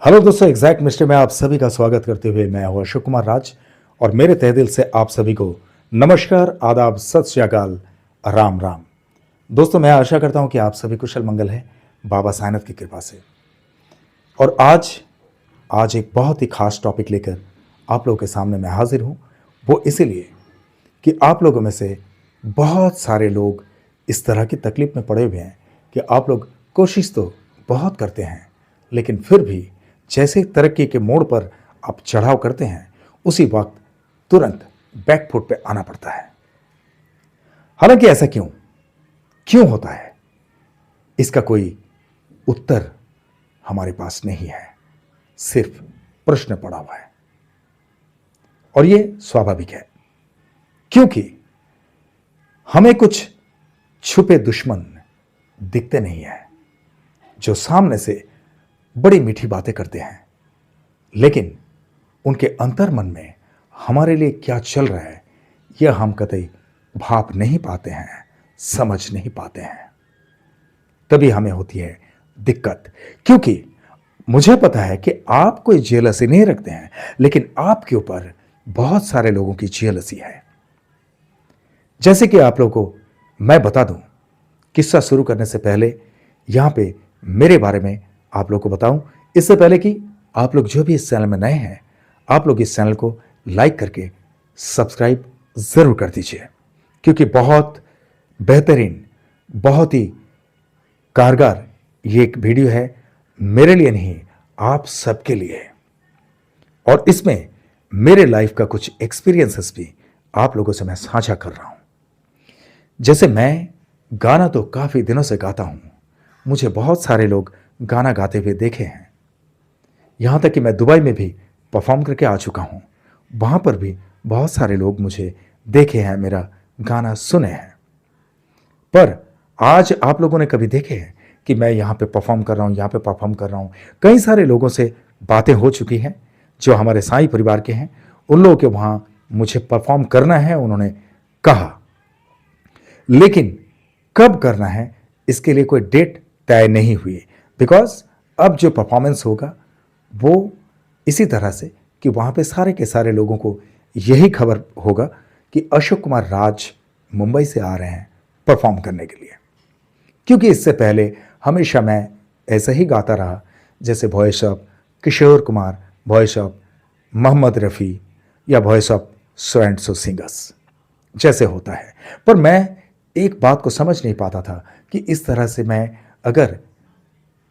Hello दोस्तों, exact mister में आप सभी का स्वागत करते हुए मैं हूं अशोक कुमार राज और मेरे तहे दिल से आप सभी को नमस्कार, आदाब, सत श्री अकाल, राम राम। दोस्तों, मैं आशा करता हूं कि आप सभी कुशल मंगल हैं बाबा साईनाथ की कृपा से। और आज एक बहुत ही खास टॉपिक लेकर आप लोगों के सामने मैं हाजिर हूं। वो इसीलिए कि आप लोगों में से बहुत सारे लोग इस तरह की तकलीफ में पड़े हुए हैं कि आप लोग कोशिश तो बहुत करते हैं, लेकिन फिर भी जैसे तरक्की के मोड़ पर आप चढ़ाव करते हैं, उसी वक्त तुरंत बैकफुट पे आना पड़ता है। हालांकि ऐसा क्यों क्यों होता है, इसका कोई उत्तर हमारे पास नहीं है, सिर्फ प्रश्न पड़ा हुआ है। और यह स्वाभाविक है, क्योंकि हमें कुछ छुपे दुश्मन दिखते नहीं है जो सामने से बड़ी मीठी बातें करते हैं, लेकिन उनके अंतर मन में हमारे लिए क्या चल रहा है यह हम कतई भाप नहीं पाते हैं, समझ नहीं पाते हैं। तभी हमें होती है दिक्कत, क्योंकि मुझे पता है कि आप कोई जेलसी नहीं रखते हैं, लेकिन आपके ऊपर बहुत सारे लोगों की जेलसी है। जैसे कि आप लोगों को मैं बता दूं, किस्सा शुरू करने से पहले यहां पे मेरे बारे में आप लोगों को बताऊं, इससे पहले कि आप लोग जो भी इस चैनल में नए हैं, आप लोग इस चैनल को लाइक करके सब्सक्राइब जरूर कर दीजिए, क्योंकि बहुत बेहतरीन, बहुत ही कारगर ये एक वीडियो है, मेरे लिए नहीं, आप सबके लिए। और इसमें मेरे लाइफ का कुछ एक्सपीरियंसेस भी आप लोगों से मैं साझा कर रहा हूं। जैसे मैं गाना तो काफी दिनों से गाता हूं, मुझे बहुत सारे लोग गाना गाते हुए देखे हैं। यहां तक कि मैं दुबई में भी परफॉर्म करके आ चुका हूं, वहां पर भी बहुत सारे लोग मुझे देखे हैं, मेरा गाना सुने हैं। पर आज आप लोगों ने कभी देखे हैं कि मैं यहां पे परफॉर्म कर रहा हूं, यहां पे परफॉर्म कर रहा हूं? कई सारे लोगों से बातें हो चुकी हैं जो हमारे साईं परिवार के हैं, उन लोगों के वहां मुझे परफॉर्म करना है, उन्होंने कहा, लेकिन कब करना है इसके लिए कोई डेट तय नहीं हुई। बिकॉज अब जो परफॉर्मेंस होगा वो इसी तरह से कि वहां पे सारे के सारे लोगों को यही खबर होगा कि अशोक कुमार राज मुंबई से आ रहे हैं परफॉर्म करने के लिए। क्योंकि इससे पहले हमेशा मैं ऐसा ही गाता रहा, जैसे voice of Kishore Kumar, voice of Mohammed Rafi या voice of so and so singers जैसे होता है। पर मैं एक बात को समझ नहीं पाता था कि इस तरह से मैं अगर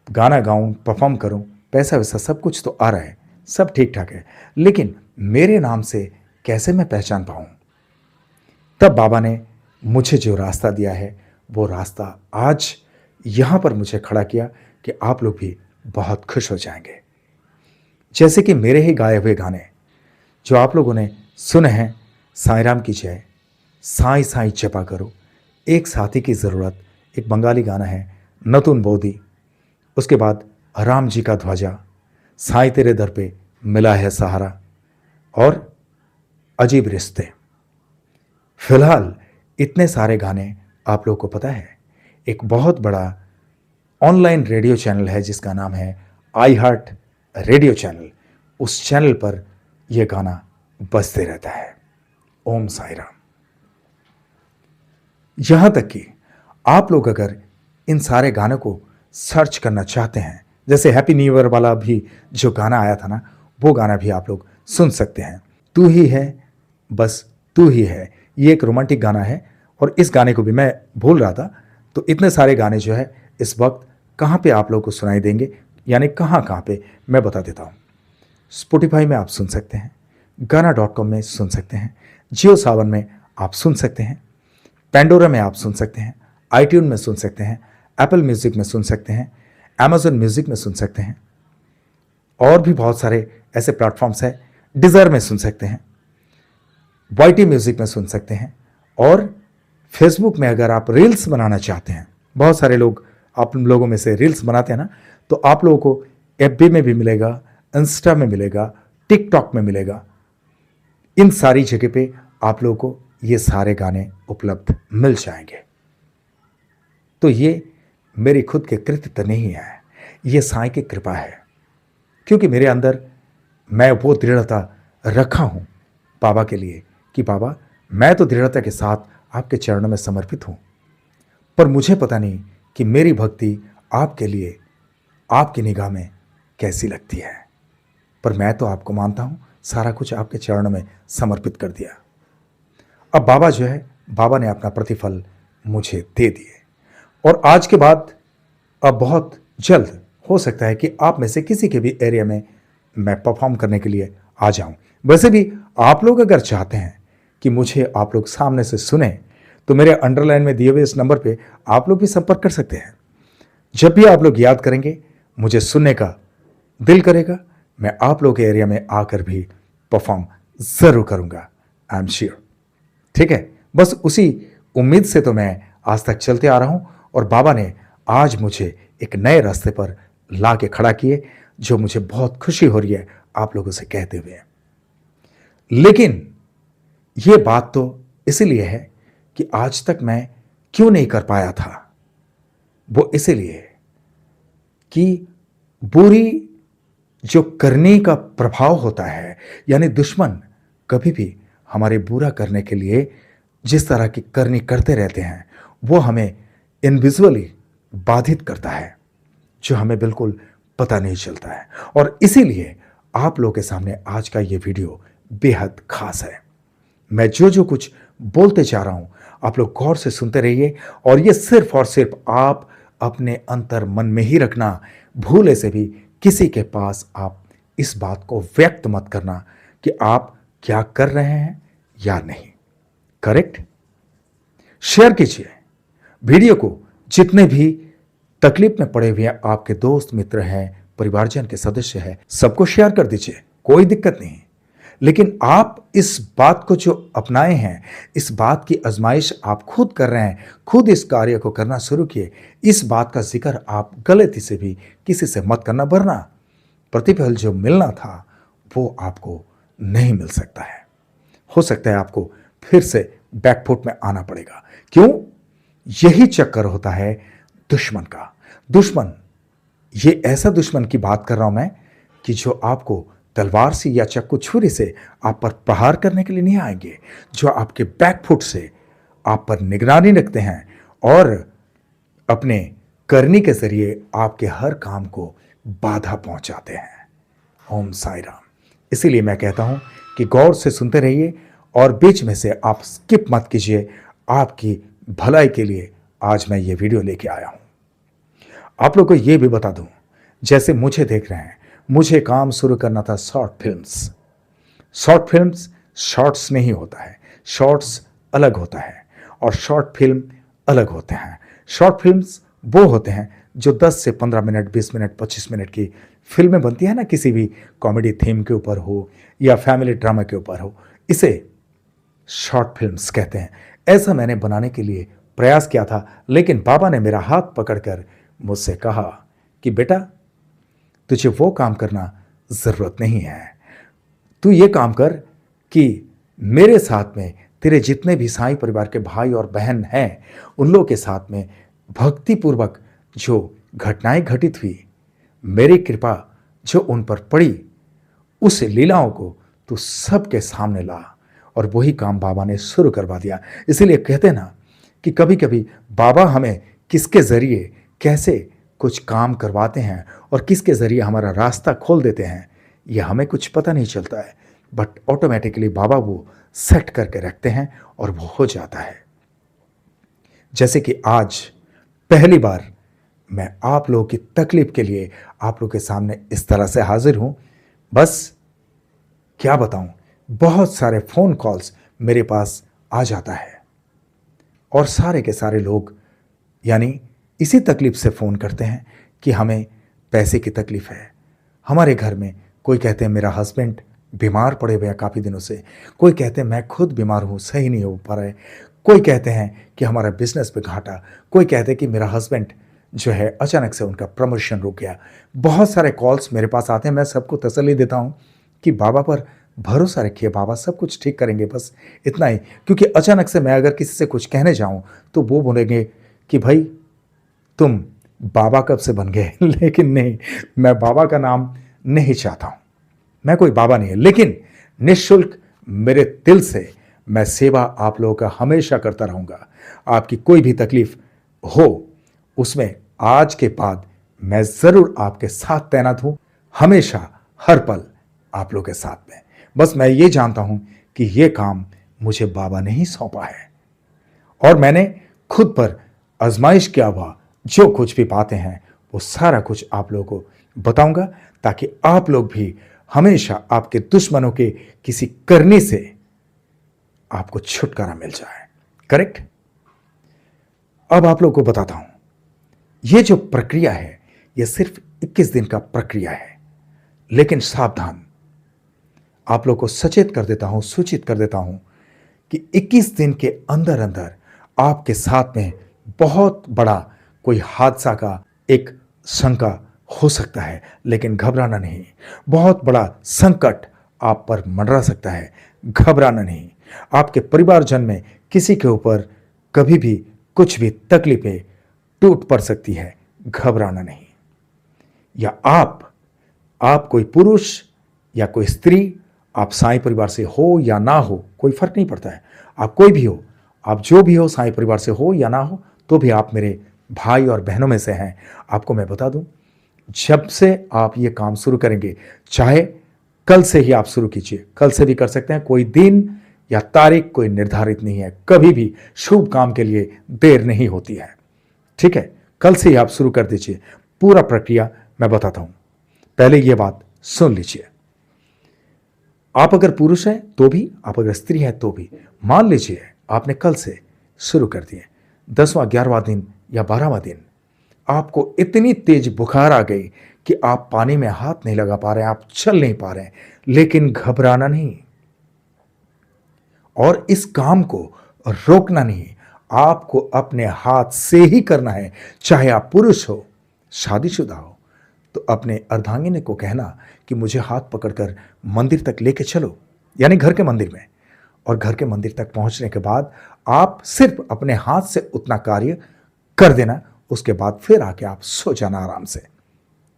गाना गाऊं, परफॉर्म करूं, पैसा वैसा सब कुछ तो आ रहा है, सब ठीक ठाक है, लेकिन मेरे नाम से कैसे मैं पहचान पाऊं? तब बाबा ने मुझे जो रास्ता दिया है, वो रास्ता आज यहां पर मुझे खड़ा किया कि आप लोग भी बहुत खुश हो जाएंगे। जैसे कि मेरे ही गाए हुए गाने जो आप लोगों ने सुने हैं, साईं राम की जय, साईं साईं जपा करो, एक साथी की जरूरत, एक बंगाली गाना है, नतुन बोधी, उसके बाद राम जी का ध्वजा, साईं तेरे दर पे मिला है सहारा, और अजीब रिश्ते। फिलहाल इतने सारे गाने आप लोगों को पता है, एक बहुत बड़ा ऑनलाइन रेडियो चैनल है जिसका नाम है आई हार्ट रेडियो चैनल, उस चैनल पर यह गाना बजते रहता है, ओम साई राम। यहां तक कि आप लोग अगर इन सारे गानों को सर्च करना चाहते हैं, जैसे हैप्पी न्यू ईयर वाला भी जो गाना आया था ना, वो गाना भी आप लोग सुन सकते हैं। तू ही है, बस तू ही है, ये एक रोमांटिक गाना है, और इस गाने को भी मैं भूल रहा था। तो इतने सारे गाने जो है इस वक्त कहाँ पे आप लोग को सुनाई देंगे, यानी कहाँ कहाँ पे, मैं बता देता हूँ। स्पॉटिफाई में आप सुन सकते हैं, गाना.com में सुन सकते हैं, जियो सावन में आप सुन सकते हैं, पेंडोरा में आप सुन सकते हैं, आईट्यून में सुन सकते हैं, एप्पल म्यूजिक में सुन सकते हैं, अमेजन म्यूजिक में सुन सकते हैं, और भी बहुत सारे ऐसे प्लेटफॉर्म्स हैं, डिजर में सुन सकते हैं, वाईटी म्यूजिक में सुन सकते हैं, और फेसबुक में अगर आप रील्स बनाना चाहते हैं, बहुत सारे लोग आप लोगों में से रील्स बनाते हैं ना, तो आप लोगों को एफबी में भी मिलेगा, इंस्टा में मिलेगा, टिकटॉक में मिलेगा, इन सारी जगह पे आप लोगों को ये सारे गाने उपलब्ध मिल जाएंगे। तो ये मेरी खुद के कृत्य नहीं है, ये साईं की कृपा है। क्योंकि मेरे अंदर मैं वो दृढ़ता रखा हूं बाबा के लिए कि बाबा, मैं तो दृढ़ता के साथ आपके चरणों में समर्पित हूं, पर मुझे पता नहीं कि मेरी भक्ति आपके लिए, आपकी निगाह में कैसी लगती है। पर मैं तो आपको मानता हूं, सारा कुछ आपके चरणों में समर्पित कर दिया। अब बाबा जो है, बाबा ने अपना प्रतिफल मुझे दे दिए, और आज के बाद अब बहुत जल्द हो सकता है कि आप में से किसी के भी एरिया में मैं परफॉर्म करने के लिए आ जाऊं। वैसे भी आप लोग अगर चाहते हैं कि मुझे आप लोग सामने से सुने, तो मेरे अंडरलाइन में दिए हुए इस नंबर पे आप लोग भी संपर्क कर सकते हैं। जब भी आप लोग याद करेंगे, मुझे सुनने का दिल करेगा, मैं आप लोग के एरिया में आकर भी परफॉर्म जरूर करूंगा, आई एम श्योर। ठीक है, बस उसी उम्मीद से तो मैं आज तक चलते आ रहा हूं, और बाबा ने आज मुझे एक नए रास्ते पर ला के खड़ा किए, जो मुझे बहुत खुशी हो रही है आप लोगों से कहते हुए। लेकिन यह बात तो इसलिए है कि आज तक मैं क्यों नहीं कर पाया था, वो इसलिए कि बुरी जो करने का प्रभाव होता है, यानी दुश्मन कभी भी हमारे बुरा करने के लिए जिस तरह की करनी करते रहते हैं, वो हमें इनविजुअली बाधित करता है, जो हमें बिल्कुल पता नहीं चलता है। और इसीलिए आप लोगों के सामने आज का ये वीडियो बेहद खास है। मैं जो जो कुछ बोलते जा रहा हूं, आप लोग गौर से सुनते रहिए, और ये सिर्फ और सिर्फ आप अपने अंतर मन में ही रखना। भूले से भी किसी के पास आप इस बात को व्यक्त मत करना कि आप क्या कर रहे हैं या नहीं। करेक्ट? शेयर कीजिए वीडियो को, जितने भी तकलीफ में पड़े हुए आपके दोस्त मित्र हैं, परिवारजन के सदस्य हैं, सबको शेयर कर दीजिए, कोई दिक्कत नहीं। लेकिन आप इस बात को जो अपनाए हैं, इस बात की आजमाइश आप खुद कर रहे हैं, खुद इस कार्य को करना शुरू किए। इस बात का जिक्र आप गलती से भी किसी से मत करना, वरना प्रतिफल जो मिलना था वो आपको नहीं मिल सकता है। हो सकता है आपको फिर से बैकफुट में आना पड़ेगा। क्यों? यही चक्कर होता है दुश्मन का। दुश्मन, ये ऐसा दुश्मन की बात कर रहा हूं मैं कि जो आपको तलवार से या चाकू छुरी से आप पर प्रहार करने के लिए नहीं आएंगे, जो आपके बैकफुट से आप पर निगरानी रखते हैं और अपने करनी के जरिए आपके हर काम को बाधा पहुंचाते हैं। ओम साई राम। इसीलिए मैं कहता हूं कि गौर से सुनते रहिए, और बीच में से आप स्किप मत कीजिए। आपकी भलाई के लिए आज मैं ये वीडियो लेके आया हूं। आप लोग को ये भी बता दूं, जैसे मुझे देख रहे हैं, मुझे काम शुरू करना था short films. Short films shorts में ही होता है, शॉर्ट्स अलग होता है और शॉर्ट फिल्म अलग होते हैं। शॉर्ट फिल्म्स वो होते हैं जो 10 से 15 मिनट, 20 मिनट, 25 मिनट की फिल्में बनती है ना, किसी भी कॉमेडी थीम के ऊपर हो या फैमिली ड्रामा के ऊपर हो, इसे शॉर्ट फिल्म्स कहते हैं। ऐसा मैंने बनाने के लिए प्रयास किया था, लेकिन बाबा ने मेरा हाथ पकड़कर मुझसे कहा कि बेटा, तुझे वो काम करना जरूरत नहीं है। तू ये काम कर कि मेरे साथ में तेरे जितने भी साईं परिवार के भाई और बहन हैं, उन लोगों के साथ में भक्तिपूर्वक जो घटनाएं घटित हुई, मेरी कृपा जो उन पर पड़ी, उस लीलाओं को तू सबके सामने ला। और वही काम बाबा ने शुरू करवा दिया। इसीलिए कहते हैं ना कि कभी कभी बाबा हमें किसके जरिए कैसे कुछ काम करवाते हैं और किसके जरिए हमारा रास्ता खोल देते हैं, यह हमें कुछ पता नहीं चलता है, बट ऑटोमेटिकली बाबा वो सेट करके रखते हैं और वो हो जाता है। जैसे कि आज पहली बार मैं आप लोगों की तकलीफ के लिए आप लोगों के सामने इस तरह से हाजिर हूं। बस क्या बताऊं, बहुत सारे फोन कॉल्स मेरे पास आ जाता है, और सारे के सारे लोग यानी इसी तकलीफ से फ़ोन करते हैं कि हमें पैसे की तकलीफ़ है। हमारे घर में कोई कहते हैं मेरा हस्बैंड बीमार पड़े हुए हैं काफ़ी दिनों से, कोई कहते हैं मैं खुद बीमार हूँ, सही नहीं हो पा रहा है, कोई कहते हैं कि हमारा बिजनेस पे घाटा, कोई कहते हैं कि मेरा हस्बैंड जो है अचानक से उनका प्रमोशन रुक गया। बहुत सारे कॉल्स मेरे पास आते हैं। मैं सबको तसल्ली देता हूँ कि बाबा पर भरोसा रखिए, बाबा सब कुछ ठीक करेंगे, बस इतना ही। क्योंकि अचानक से मैं अगर किसी से कुछ कहने जाऊँ तो वो बोलेंगे कि भाई तुम बाबा कब से बन गए लेकिन नहीं, मैं बाबा का नाम नहीं चाहता हूं। मैं कोई बाबा नहीं है, लेकिन निःशुल्क मेरे दिल से मैं सेवा आप लोगों का हमेशा करता रहूंगा। आपकी कोई भी तकलीफ हो उसमें आज के बाद मैं जरूर आपके साथ तैनात हूं, हमेशा हर पल आप लोगों के साथ में। बस मैं ये जानता हूं कि ये काम मुझे बाबा ने ही सौंपा है और मैंने खुद पर आजमाइश किया हुआ जो कुछ भी बातें हैं वो सारा कुछ आप लोगों को बताऊंगा, ताकि आप लोग भी हमेशा आपके दुश्मनों के किसी करने से आपको छुटकारा मिल जाए। करेक्ट? अब आप लोगों को बताता हूं, यह जो प्रक्रिया है यह सिर्फ 21 दिन का प्रक्रिया है, लेकिन सावधान, आप लोग को सचेत कर देता हूं, सूचित कर देता हूं कि 21 दिन के अंदर अंदर आपके साथ में बहुत बड़ा कोई हादसा का एक शंका हो सकता है, लेकिन घबराना नहीं। बहुत बड़ा संकट आप पर मंडरा सकता है, घबराना नहीं। आपके परिवारजन में किसी के ऊपर कभी भी कुछ भी तकलीफें टूट पड़ सकती है, घबराना नहीं। या आप कोई पुरुष या कोई स्त्री, आप साईं परिवार से हो या ना हो, कोई फर्क नहीं पड़ता है। आप कोई भी हो, आप जो भी हो, साईं परिवार से हो या ना हो, तो भी आप मेरे भाई और बहनों में से हैं। आपको मैं बता दूं, जब से आप ये काम शुरू करेंगे, चाहे कल से ही आप शुरू कीजिए, कल से भी कर सकते हैं, कोई दिन या तारीख कोई निर्धारित नहीं है। कभी भी शुभ काम के लिए देर नहीं होती है। ठीक है, कल से ही आप शुरू कर दीजिए। पूरा प्रक्रिया मैं बताता हूं, पहले यह बात सुन लीजिए। आप अगर पुरुष हैं तो भी, आप अगर स्त्री हैं तो भी, मान लीजिए आपने कल से शुरू कर दिए, 10वां 11वां दिन या 12वां दिन आपको इतनी तेज बुखार आ गई कि आप पानी में हाथ नहीं लगा पा रहे हैं, आप चल नहीं पा रहे हैं, लेकिन घबराना नहीं और इस काम को रोकना नहीं। आपको अपने हाथ से ही करना है। चाहे आप पुरुष हो, शादीशुदा हो, तो अपने अर्धांगिनी को कहना कि मुझे हाथ पकड़कर मंदिर तक लेके चलो, यानी घर के मंदिर में। और घर के मंदिर तक पहुंचने के बाद आप सिर्फ अपने हाथ से उतना कार्य कर देना, उसके बाद फिर आके आप सो जाना आराम से।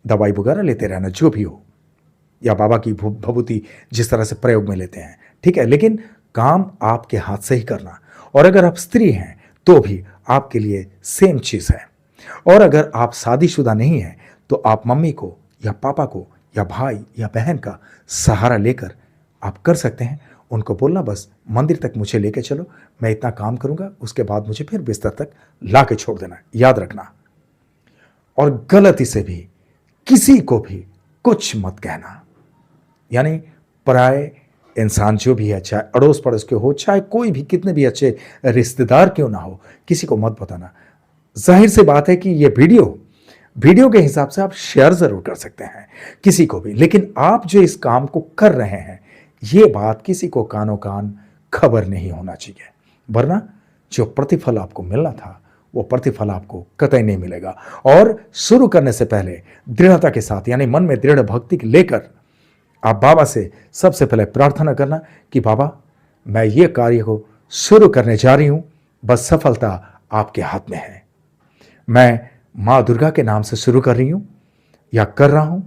दवाई वगैरह लेते रहना जो भी हो, या बाबा की भभूति जिस तरह से प्रयोग में लेते हैं, ठीक है, लेकिन काम आपके हाथ से ही करना। और अगर आप स्त्री हैं तो भी आपके लिए सेम चीज है। और अगर आप शादीशुदा नहीं हैं तो आप मम्मी को या पापा को या भाई या बहन का सहारा लेकर आप कर सकते हैं। उनको बोलना बस मंदिर तक मुझे लेके चलो, मैं इतना काम करूंगा, उसके बाद मुझे फिर बिस्तर तक ला के छोड़ देना, याद रखना। और गलती से भी किसी को भी कुछ मत कहना, यानी पराए इंसान जो भी है, चाहे अड़ोस पड़ोस के हो, चाहे कोई भी कितने भी अच्छे रिश्तेदार क्यों ना हो, किसी को मत बताना। जाहिर सी बात है कि ये वीडियो के हिसाब से आप शेयर जरूर कर सकते हैं किसी को भी, लेकिन आप जो इस काम को कर रहे हैं ये बात किसी को कानो कान खबर नहीं होना चाहिए, वरना जो प्रतिफल आपको मिलना था वो प्रतिफल आपको कतई नहीं मिलेगा। और शुरू करने से पहले दृढ़ता के साथ, यानी मन में दृढ़ भक्ति लेकर आप बाबा से सबसे पहले प्रार्थना करना कि बाबा मैं ये कार्य को शुरू करने जा रही हूं, बस सफलता आपके हाथ में है। मैं मां दुर्गा के नाम से शुरू कर रही हूं या कर रहा हूं,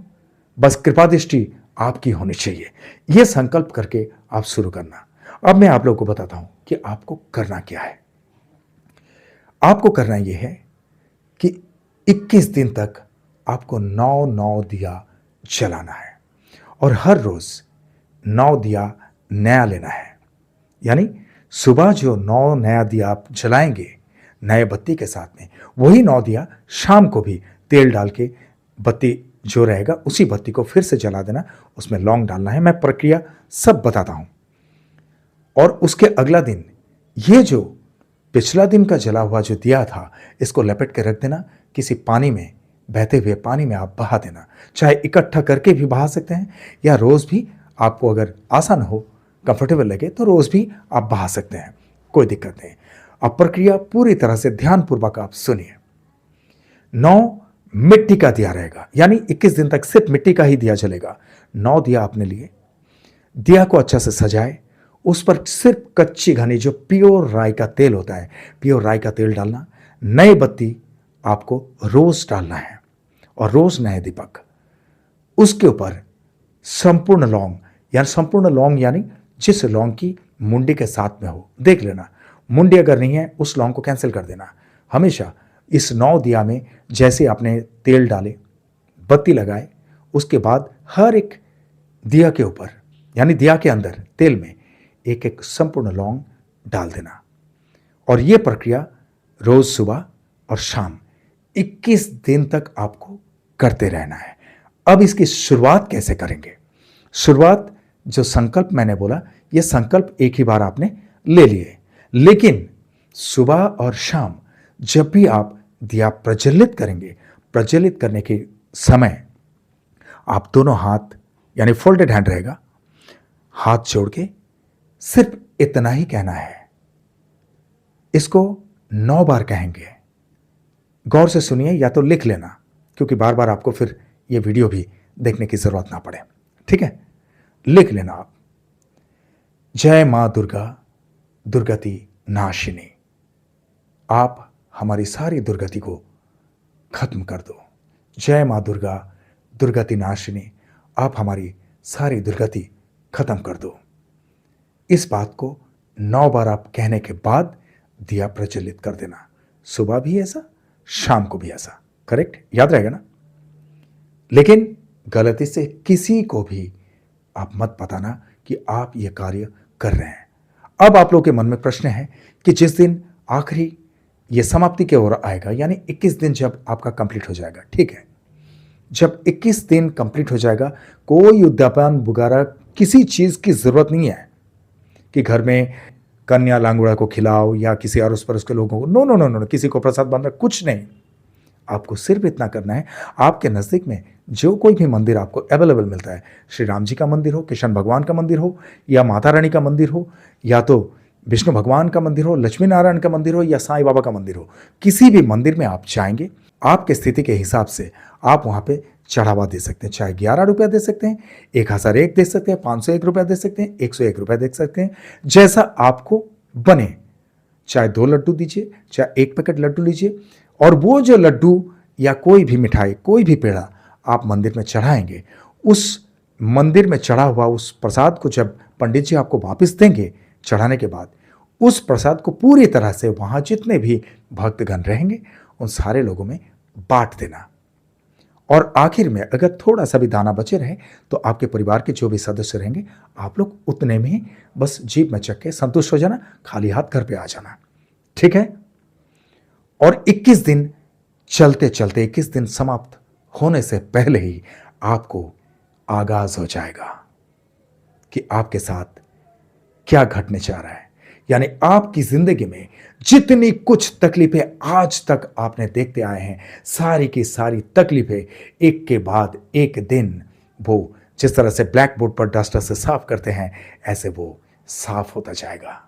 बस कृपा दृष्टि आपकी होनी चाहिए। यह संकल्प करके आप शुरू करना। अब मैं आप लोगों को बताता हूं कि आपको करना क्या है। आपको करना यह है कि 21 दिन तक आपको 9 दिया जलाना है और हर रोज 9 दिया नया लेना है। यानी सुबह जो 9 नया दिया आप जलाएंगे नए बत्ती के साथ में, वही 9 दिया शाम को भी तेल डाल के बत्ती जो रहेगा उसी बत्ती को फिर से जला देना, उसमें लौंग डालना है। मैं प्रक्रिया सब बताता हूं। और उसके अगला दिन ये जो पिछला दिन का जला हुआ जो दिया था, इसको लपेट के रख देना किसी पानी में, बहते हुए पानी में आप बहा देना। चाहे इकट्ठा करके भी बहा सकते हैं या रोज भी, आपको अगर आसान हो, कंफर्टेबल लगे तो रोज भी आप बहा सकते हैं, कोई दिक्कत नहीं। अब प्रक्रिया पूरी तरह से ध्यानपूर्वक आप सुनिए। 9 मिट्टी का दिया रहेगा, यानी 21 दिन तक सिर्फ मिट्टी का ही दिया जलेगा। 9 दिया आपने लिए, दिया को अच्छा से सजाए, उस पर सिर्फ कच्ची घनी जो प्योर राई का तेल होता है, प्योर राई का तेल डालना। नई बत्ती आपको रोज डालना है और रोज नए दीपक। उसके ऊपर संपूर्ण लौंग, यानी संपूर्ण लौंग यानी जिस लौंग की मुंडी के साथ में हो, देख लेना। मुंडी अगर नहीं है उस लौंग को कैंसिल कर देना। हमेशा इस 9 दिया में जैसे आपने तेल डाले, बत्ती लगाए, उसके बाद हर एक दिया के ऊपर यानी दिया के अंदर तेल में एक एक संपूर्ण लौंग डाल देना। और यह प्रक्रिया रोज सुबह और शाम 21 दिन तक आपको करते रहना है। अब इसकी शुरुआत कैसे करेंगे? शुरुआत जो संकल्प मैंने बोला, यह संकल्प एक ही बार आपने ले लिए, लेकिन सुबह और शाम जब भी आप दिया प्रज्वलित करेंगे, प्रज्वलित करने के समय आप दोनों हाथ यानी फोल्डेड हैंड रहेगा, हाथ जोड़ के सिर्फ इतना ही कहना है। इसको 9 बार कहेंगे। गौर से सुनिए या तो लिख लेना, क्योंकि बार बार आपको फिर यह वीडियो भी देखने की जरूरत ना पड़े। ठीक है, लिख लेना आप। जय मां दुर्गा दुर्गति नाशिनी, आप हमारी सारी दुर्गति को खत्म कर दो। जय मां दुर्गा दुर्गति नाशिनी, आप हमारी सारी दुर्गति खत्म कर दो। इस बात को 9 बार आप कहने के बाद दिया प्रज्वलित कर देना। सुबह भी ऐसा, शाम को भी ऐसा। करेक्ट, याद रहेगा ना? लेकिन गलती से किसी को भी आप मत बताना कि आप यह कार्य कर रहे हैं। अब आप लोगों के मन में प्रश्न है कि जिस दिन आखिरी यह समाप्ति की ओर आएगा, यानी 21 दिन जब आपका कंप्लीट हो जाएगा, ठीक है, जब 21 दिन कंप्लीट हो जाएगा, कोई उद्यापन वगैरह किसी चीज की जरूरत नहीं है कि घर में कन्या लांगुड़ा को खिलाओ या किसी अड़ोस पड़ोस के लोगों को, नो नो नो नो, किसी को प्रसाद बांधना, कुछ नहीं। आपको सिर्फ इतना करना है, आपके नजदीक में जो कोई भी मंदिर आपको अवेलेबल मिलता है, श्री राम जी का मंदिर हो, कृष्ण भगवान का मंदिर हो, या माता रानी का मंदिर हो, या तो विष्णु भगवान का मंदिर हो, लक्ष्मी नारायण का मंदिर हो, या साईं बाबा का मंदिर हो, किसी भी मंदिर में आप जाएंगे, आपके स्थिति के हिसाब से आप वहां पे चढ़ावा दे सकते हैं। चाहे 11 रुपया दे सकते हैं, 1001 दे सकते हैं, 501 रुपया दे सकते हैं, 101 रुपया दे सकते हैं, जैसा आपको बने। चाहे 2 लड्डू दीजिए, चाहे 1 पैकेट लड्डू लीजिए, और वो जो लड्डू या कोई भी मिठाई, कोई भी पेड़ा आप मंदिर में चढ़ाएंगे, उस मंदिर में चढ़ा हुआ उस प्रसाद को जब पंडित जी आपको वापस देंगे चढ़ाने के बाद, उस प्रसाद को पूरी तरह से वहां जितने भी भक्तगण रहेंगे उन सारे लोगों में बांट देना। और आखिर में अगर थोड़ा सा भी दाना बचे रहे तो आपके परिवार के जो भी सदस्य रहेंगे, आप लोग उतने में ही बस जीभ में चख के संतुष्ट हो जाना, खाली हाथ घर पे आ जाना। ठीक है? और 21 दिन चलते चलते 21 दिन समाप्त होने से पहले ही आपको आगाज हो जाएगा कि आपके साथ क्या घटने जा रहा है। यानी आपकी जिंदगी में जितनी कुछ तकलीफें आज तक आपने देखते आए हैं, सारी की सारी तकलीफें एक के बाद एक दिन, वो जिस तरह से ब्लैक बोर्ड पर डस्टर से साफ करते हैं, ऐसे वो साफ होता जाएगा।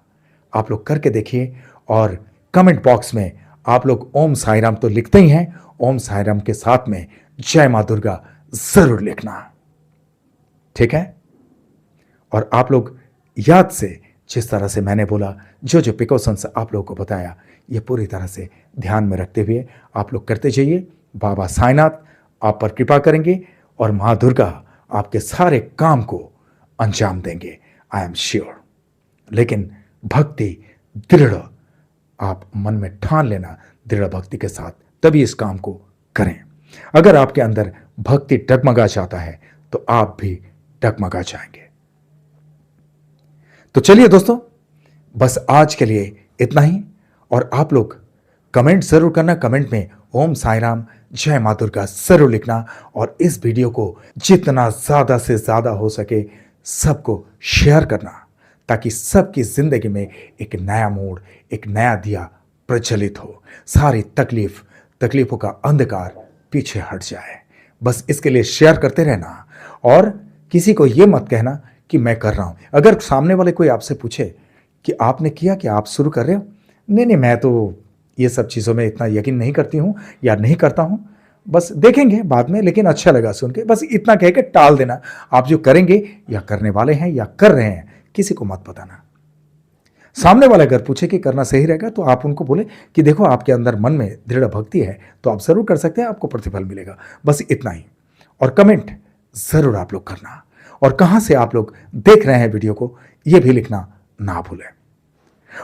आप लोग करके देखिए, और कमेंट बॉक्स में आप लोग ओम साई राम तो लिखते ही हैं, ओम साई राम के साथ में जय मां दुर्गा जरूर लिखना। ठीक है? और आप लोग याद से, जिस तरह से मैंने बोला, जो जो प्रिकॉशंस आप लोगों को बताया, ये पूरी तरह से ध्यान में रखते हुए आप लोग करते जाइए। बाबा साईनाथ आप पर कृपा करेंगे और मां दुर्गा आपके सारे काम को अंजाम देंगे, आई एम श्योर। लेकिन भक्ति दृढ़ आप मन में ठान लेना, दृढ़ भक्ति के साथ तभी इस काम को करें। अगर आपके अंदर भक्ति डगमगा जाता है तो आप भी डगमगा जाएंगे। तो चलिए दोस्तों, बस आज के लिए इतना ही। और आप लोग कमेंट जरूर करना, कमेंट में ओम साई राम जय मां दुर्गा जरूर लिखना, और इस वीडियो को जितना ज्यादा से ज्यादा हो सके सबको शेयर करना, ताकि सबकी जिंदगी में एक नया मोड़, एक नया दिया प्रज्वलित हो, सारी तकलीफों का अंधकार पीछे हट जाए। बस इसके लिए शेयर करते रहना, और किसी को यह मत कहना कि मैं कर रहा हूं। अगर सामने वाले कोई आपसे पूछे कि आपने किया, कि आप शुरू कर रहे हो, नहीं, मैं तो ये सब चीज़ों में इतना यकीन नहीं करती हूं या नहीं करता हूं, बस देखेंगे बाद में, लेकिन अच्छा लगा सुन के, बस इतना कह के टाल देना। आप जो करेंगे या करने वाले हैं या कर रहे हैं, किसी को मत बताना। सामने वाला अगर पूछे कि करना सही रहेगा, तो आप उनको बोले कि देखो आपके अंदर मन में दृढ़ भक्ति है तो आप जरूर कर सकते हैं, आपको प्रतिफल मिलेगा। बस इतना ही। और कमेंट जरूर आप लोग करना। और कहां से आप लोग देख रहे हैं वीडियो को, यह भी लिखना ना भूलें।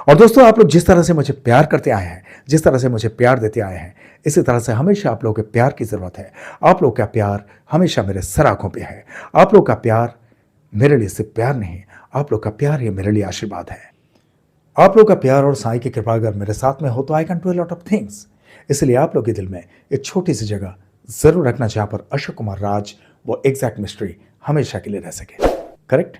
और दोस्तों, आप लोग जिस तरह से मुझे प्यार करते आए हैं, जिस तरह से मुझे प्यार देते आए हैं, इसी तरह से हमेशा आप लोगों के प्यार की जरूरत है। आप लोग का प्यार हमेशा मेरे सर आंखों पे है। आप लोग का प्यार मेरे लिए सिर्फ प्यार नहीं, आप लोग का प्यार ही मेरे लिए आशीर्वाद है। आप लोग का प्यार और साईं की कृपा अगर मेरे साथ में हो तो I can do a lot of things. इसलिए आप लोग के दिल में एक छोटी सी जगह जरूर रखना, जहां पर अशोक कुमार राज वो एग्जैक्ट मिस्ट्री हमेशा के लिए रह सके। करेक्ट?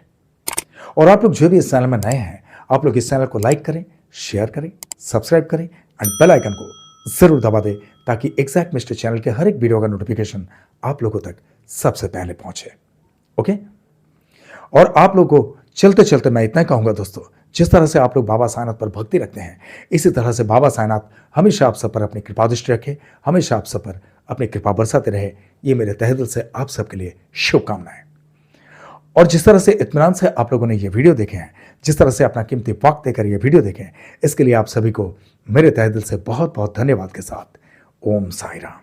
और आप लोग जो भी इस चैनल में नए हैं, आप लोग इस चैनल को लाइक करें, शेयर करें, सब्सक्राइब करें एंड बेल आइकन को जरूर दबा दें, ताकि एग्जैक्ट मिस्ट्री चैनल के हर एक वीडियो का नोटिफिकेशन आप लोगों तक सबसे पहले पहुंचे। ओके? और आप लोगों को चलते चलते मैं इतना कहूंगा दोस्तों, जिस तरह से आप लोग बाबा साईनाथ पर भक्ति रखते हैं, इसी तरह से बाबा साईनाथ हमेशा आप सब पर अपनी कृपा दृष्टि रखे, हमेशा आप सब पर अपनी कृपा बरसाते रहे। ये मेरे तहे दिल से आप सबके लिए शुभकामनाएं। और जिस तरह से इत्मीनान से आप लोगों ने ये वीडियो देखे हैं, जिस तरह से अपना कीमती वक्त देकर ये वीडियो देखें, इसके लिए आप सभी को मेरे तहे दिल से बहुत बहुत धन्यवाद के साथ ओम साई राम।